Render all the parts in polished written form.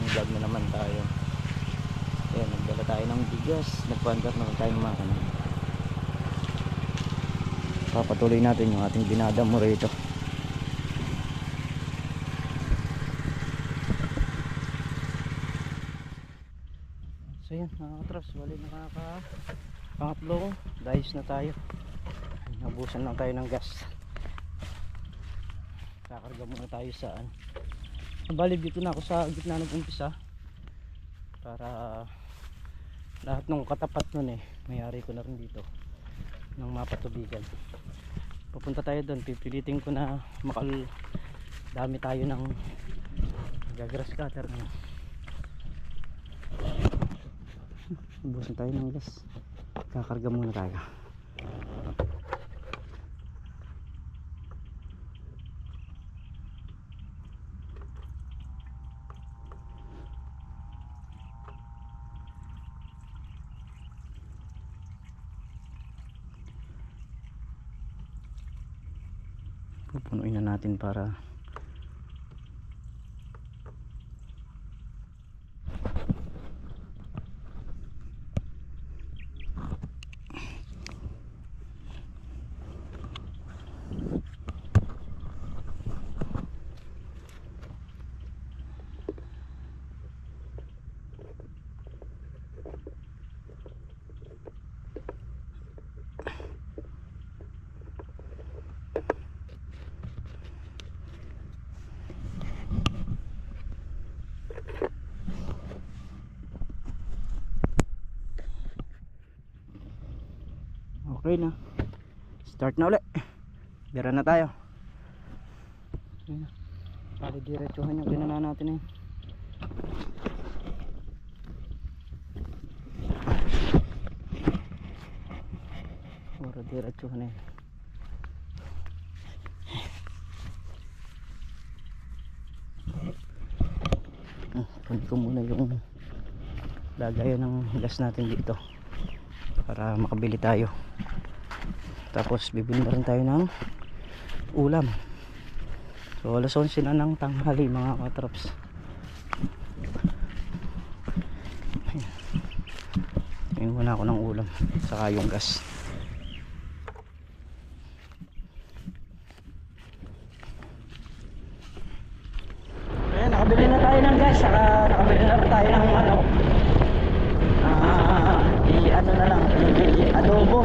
panibagong vlog na naman tayo. Ayan, nagdala tayo ng bigas, nagpandar naman tayo ng makina. Papatuloy natin yung ating dinadamo rito. So yan mga katrops, bali pangatlong dahis na tayo. Nabusan lang tayo ng gas. Kakarga muna tayo saan. Bali dito na ako sa gitna ng umpisa para lahat ng katapat nun mayari ko na rin dito ng mapatubigan. Pupunta tayo doon, pipilitin ko na dami tayo ng gagrass cutter na. Ubusin tayo ng gas, kakarga muna tayo. Pupunuin na natin para okay na. Start na ulit. Bira na tayo. Pali diretsuhan yung kinana natin Puro diretsuhan Kunin ko muna yung lagayan ng gas natin dito para makabili tayo. Tapos bibili na rin tayo ng ulam. So alas 11 na ng tanghali mga katrops. Tingin muna ako ng ulam saka yung gas. Ayan, nakabili na tayo ng gas, saka nakabili na rin tayo ng ano na lang, adobo.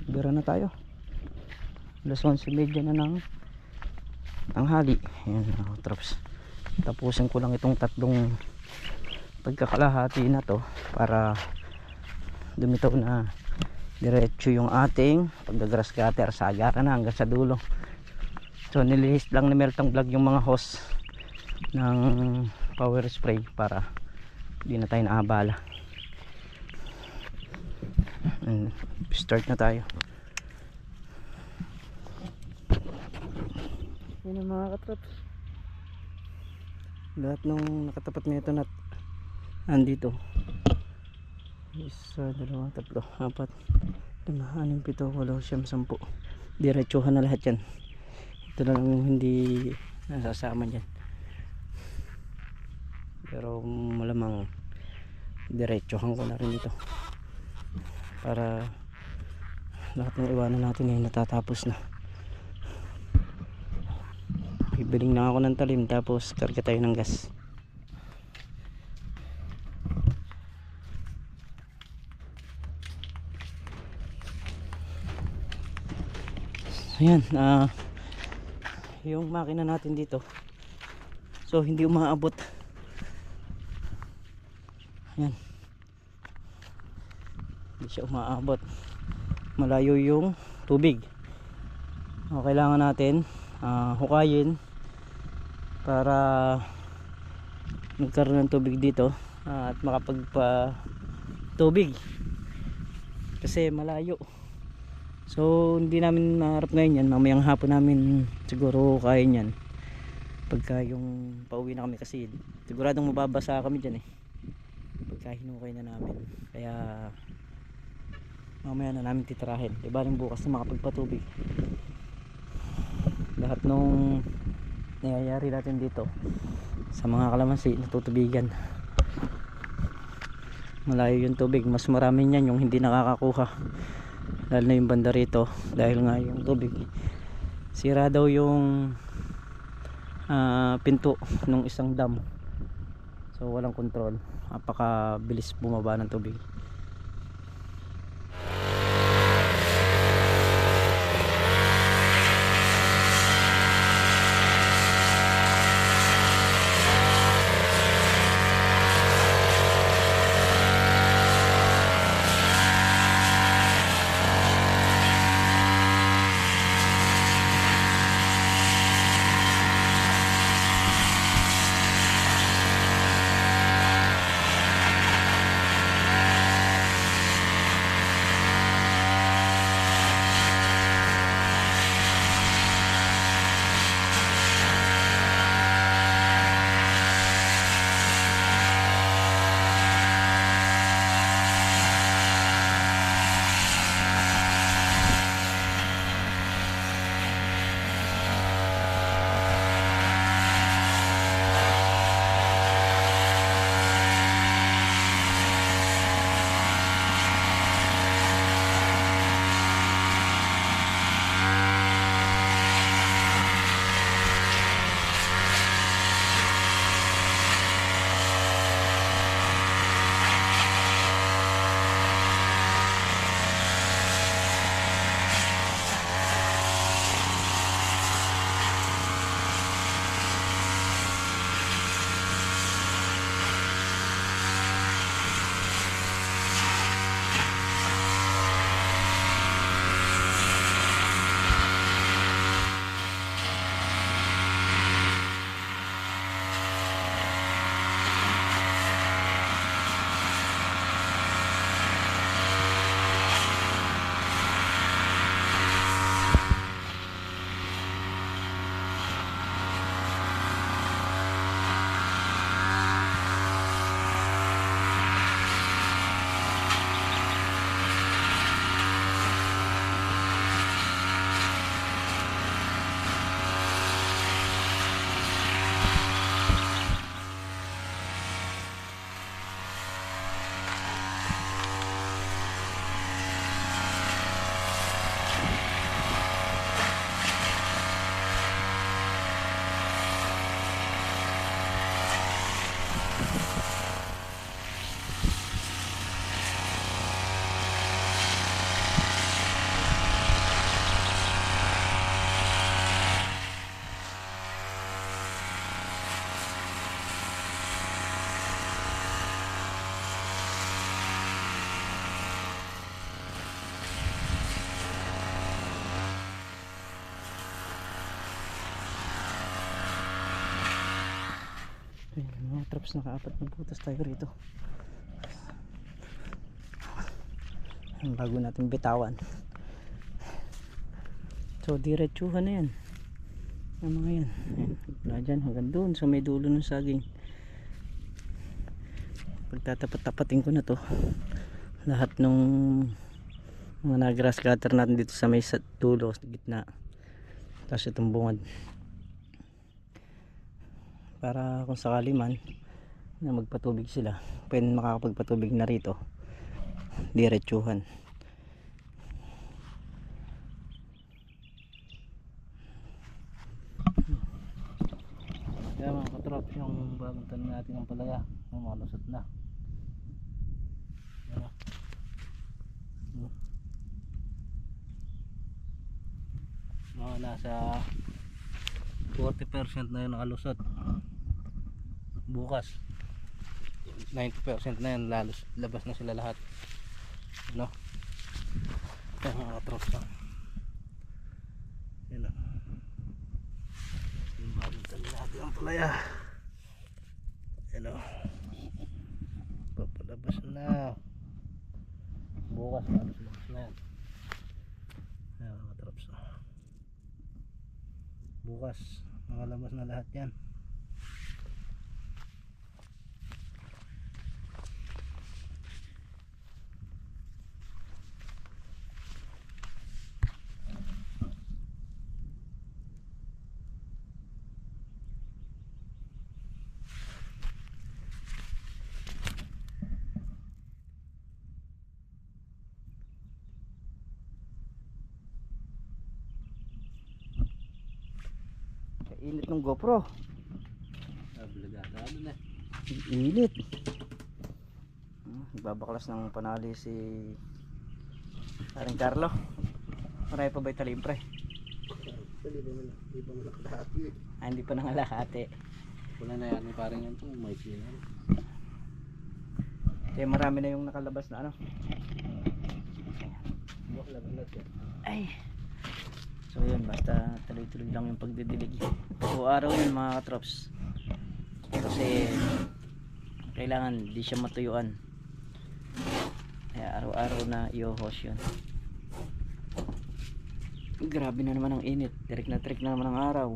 Bira na tayo. Alas 11:30 na ng tanghali. Ayan mga trops. Tapusin ko lang itong tatlong pagkakalahati na to para dumitaw na diretso yung ating paggagrass cutter sa agara na hanggang sa dulo. So nililist lang ni Meltong Vlog yung mga hose ng power spray para hindi na tayo naabala. And start na tayo. Yun ang mga katrops, lahat ng nakatapat nito na andito. 1, 2, 3, 4, 5, 6, 7, 8, 9, 10. Diretsuhan na lahat yan. Ito na lang yung hindi nasasama dyan, pero malamang diretsuhan ko na rin ito para lahat ng iwanan natin ay natatapos na. Bibiling lang ako ng talim tapos karga tayo ng gas. Ayan, yung makina natin dito, so hindi umaabot. Ayan, hindi siya umaabot, malayo yung tubig. So, kailangan natin hukayin para magkaroon ng tubig dito at makapagpa tubig kasi malayo. So hindi namin maharap ngayon yan, mamayang hapon namin siguro kain yan pagka yung pauwi na kami, kasi siguradong mababasa kami dyan pagka hinukay na namin. Kaya mamaya na namin titirahin, diba rin bukas na makapagpatubig. Lahat nung nangyayari natin dito sa mga kalamansi natutubigan, malayo yung tubig, mas marami niyan yung hindi nakakakuha, lalo na yung banda rito dahil nga yung tubig sira daw yung pinto nung isang dam, so walang control, napakabilis bumaba ng tubig. Ayun, mga traps, nakaapat na butas tayo rito. Bago natin bitawan, so diretsuhan na yan ang mga yan. Ayan, wala dyan hanggang doon sa may dulo ng saging. Pagtatapat-tapatin ko na to lahat nung mga na-grass cutter natin dito sa may dulo, sa gitna, tapos itong bungad, para kung sakali man na magpatubig sila, pwede makakapagpatubig na rito diretsuhan. Kaya mga katrop, yung bagong tanim natin ng palaya, malusot na. Mga nasa 40% na yun nakalusot. Bukas 90% na yun, labas na sila lahat, no? Kaya mga katrop na yun, no? Yung bagong tanim natin ng palaya, yun, no? Papalabas na bukas, labas na yan. Ayan mga traps, bukas makalabas na lahat yan. init ng GoPro. Ano na? Init. Nagbabaklas ng panali si Aring Carlo. Marami pa ba italim pre? Hindi pa malakahati. Hindi pa nangalahati. Wala na yan, parang yan itong may sinan. Kaya marami na yung nakalabas na ano. Ay. So yun, basta tuloy-tuloy lang yung pagdidilig. O araw yun mga katrops. Kasi kailangan di siya matuyuan. Kaya araw-araw na i-host yun. Grabe na naman ang init. Tirik na naman ang araw.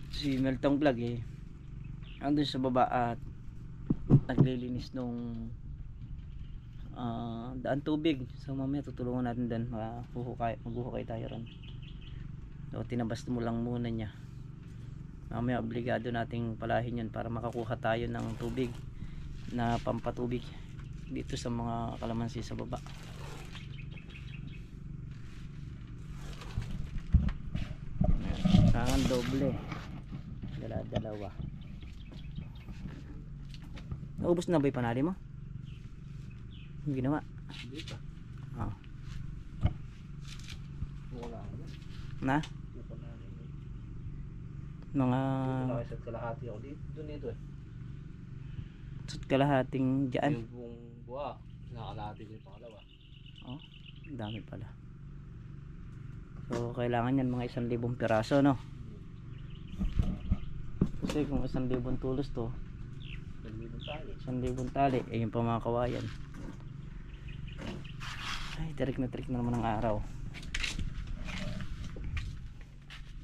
Si Meltong Vlog andun sa baba at naglilinis nung daan tubig. So mamaya tutulungan natin din, maghuhukay tayo ron. So tinabas mo lang muna niya. Mamaya obligado nating palahin yun para makakuha tayo ng tubig na pampatubig dito sa mga kalamansi sa baba. Kailangan doble, dalawa. Naubos na ba yung panali mo? Yung ginawa? Hindi pa. Wala na? Mga Nakaisat kalahati ako dito. Doon ito sut kalahating dyan. Yung buong buwa. Nakakalahati ko yung pangalawa. Oh, dami pala. So kailangan yan mga 1,000 piraso, no? Kasi kung 1,000 tulos to, 1,000 tali, yung pa mga kawayan. Ay, tirik na naman ang araw.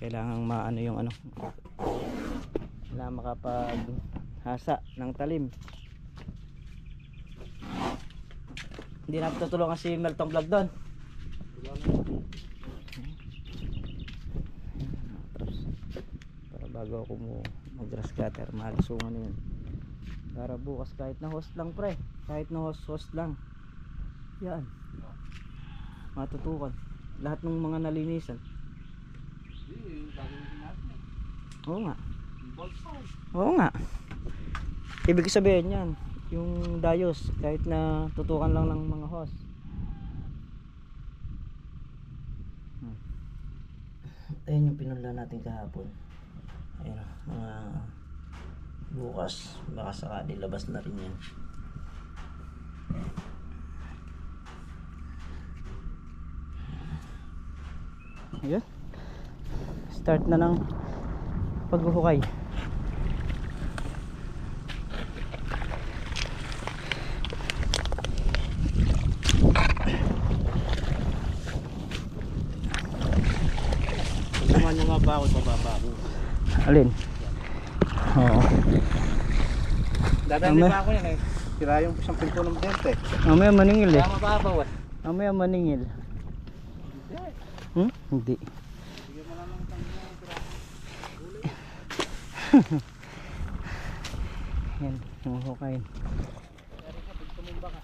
Kailangan maano yung ano, kailangan makapaghasa ng talim. Hindi na tutulungan si Meltong Vlog doon. Para bago ako mag-grass cutter, malusungan na yun. Para bukas kahit na host lang pre, kahit na host lang yan, matutukan lahat ng mga nalinisan. Oo nga, oo nga, ibig sabihin yan yung dayos kahit na tutukan lang ng mga host. Ayun yung pinunla natin kahapon. Ayun, mga bukas baka sakali labas na rin yan. Ayun, start na ng paghuhukay. Naman yung nga ba ako, pababa ako. Alin? Oo. Dadali pa ako yan Tira yung isang pinto ng dente. Mamaya maningil Kaya mababaw Mamaya maningil. Hindi. Sige mo lang ng tanong tira. Yan, hukay. Pero ka, bigto mo baka.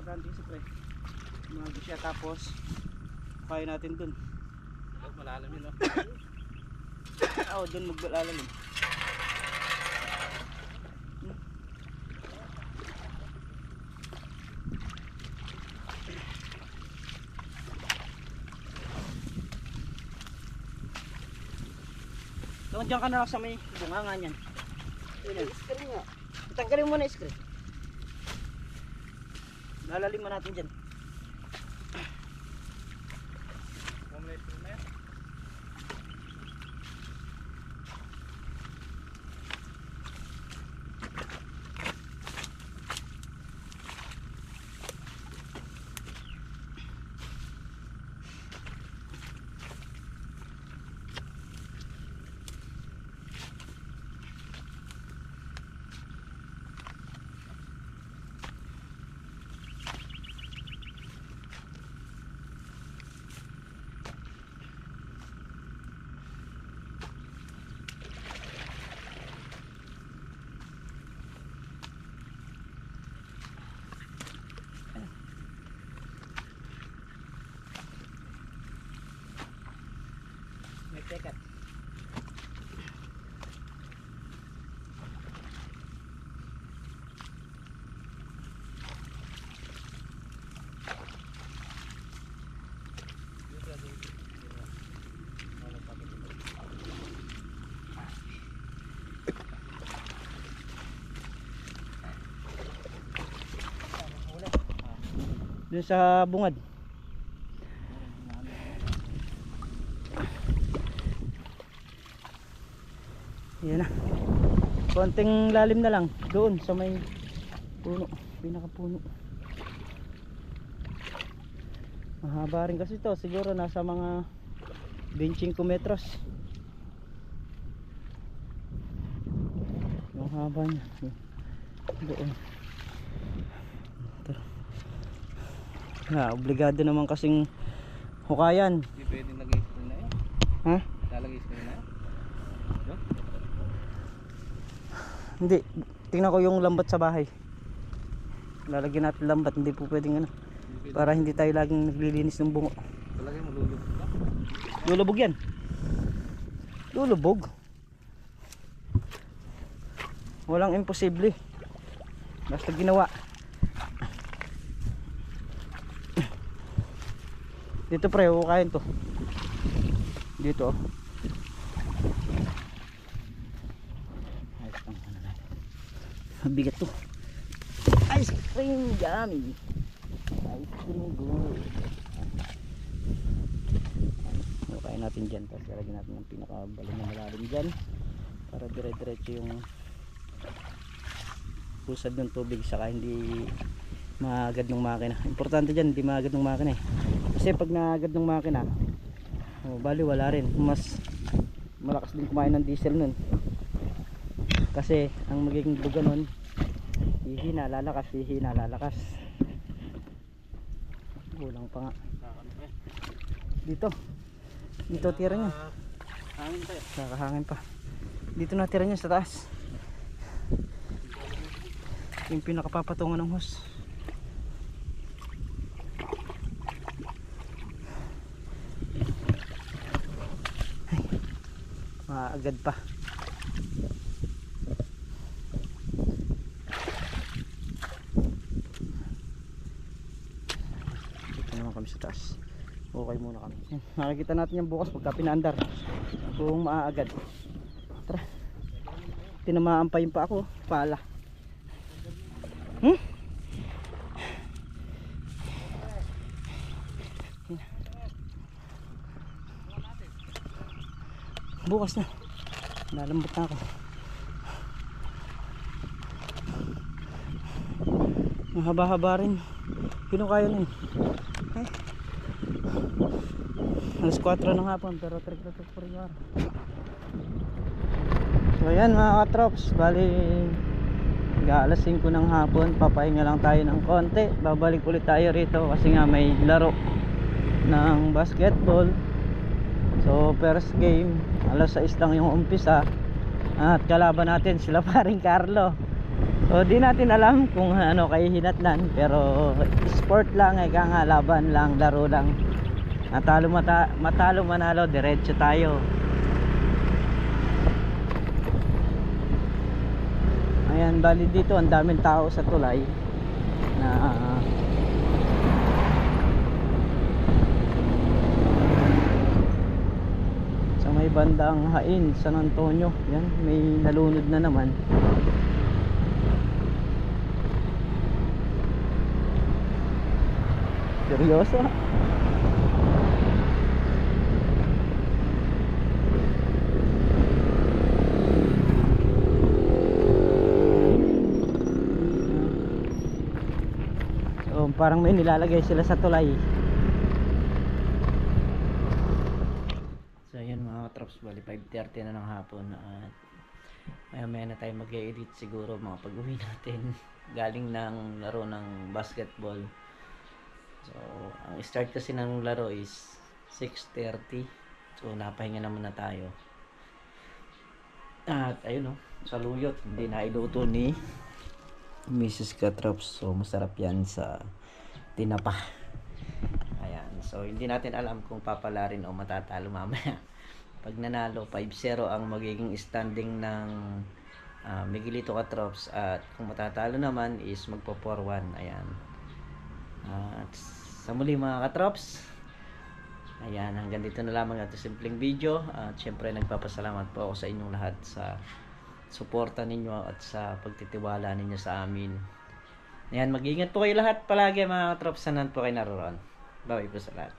importante kasi pre, umaga siya tapos kaya natin dun. Malalim yun, no? Oo, dun maglalalim. Doon dyan ka na lang sa may bunganga niyan. Yun, screen nga. Tanggalin mo na yung screen. Lalalim mo natin dyan. May tekat. Dun sa bungad. Yan na. Konting lalim na lang doon sa may puno, pinakapuno. Mahaba rin kasi to, siguro nasa mga 25 metros. Yung haba niya. Doon. Obligado naman kasing hukayan. Hindi pwedeng lagay-screen na yun. Ha? Lalagay screen na yun. Hindi, tingnan ko yung lambat sa bahay. Lalagyan natin lambat, hindi po pwedeng ano. Para hindi tayo laging naglilinis ng bungo. Talagay mo lulubog na. Lulubog yan. Lulubog. Walang imposible. Basta ginawa. Dito pre, hukayin to. Dito oh. Bigat to. Ice cream yummy. Ice cream good. Hukayin natin dyan. Tapos lalagyan natin ng pinakabalong na malalim dyan. Para dire-diretso yung pusad ng tubig. Saka hindi maagad ng makina. Importante dyan, hindi maagad ng makina eh. Kasi pag naagad ng makina, bali wala rin. Mas malakas din kumain ng diesel nun. Kasi ang magiging buga nun, hihina, lalakas, hihina, lalakas. Kulang pa nga. Dito tira niya. Hangin tayo. Nakahangin pa. Dito na tira niya sa taas. Yung pinakapapatungan ng hose. Ay, maagad pa. Kami sa taas. Okay muna kami. Yan. Makikita natin yung bukas pagka pinaandar kung maaagad. Tara. Tinamaan pa yung pa ako. Pala. Bukas na. Nalambot na ako. Mahaba-haba rin. Pinukaya na eh. Ay. Alas 4 ng hapon pero trik-trik pa rin yung araw. So ayan mga katrops, bali alas 5 ng hapon, papahinga lang tayo ng konti. Babalik ulit tayo rito kasi nga may laro ng basketball. So first game, alas 6 lang yung umpisa. At kalaban natin sila paring Carlo. So di natin alam kung ano kay hinatnan, pero sport lang, ika nga, laban lang, laro lang. Matalo manalo, diretso tayo. Ayan, bali dito ang daming tao sa tulay na sa may bandang Hain, San Antonio. Yan, may nalunod na naman. Seryoso? So, parang may nilalagay sila sa tulay. So yun mga katrops, bali 5:30 na ng hapon at maya na tayo mag-edit siguro mga pag-uwi natin galing ng laro ng basketball. So ang start kasi ng laro is 6:30. So napahinga naman na tayo. At ayun saluyot, hindi na iluto ni Mrs. Katrops. So masarap yan sa tinapa. Ayan, so hindi natin alam kung papalarin o matatalo mamaya. Pag nanalo, 5-0 ang magiging standing ng Miguelito Katrops, at kung matatalo naman is magpo 4-1. Ayan. At sa muli mga Katrops, ayan, hanggang dito na lamang ito simpleng video. At syempre nagpapasalamat po ako sa inyong lahat sa suporta ninyo at sa pagtitiwala ninyo sa amin. Ayan, mag-ingat po kayo lahat palagi mga Katrops, saan po kayo naroon. Bye po sa lahat.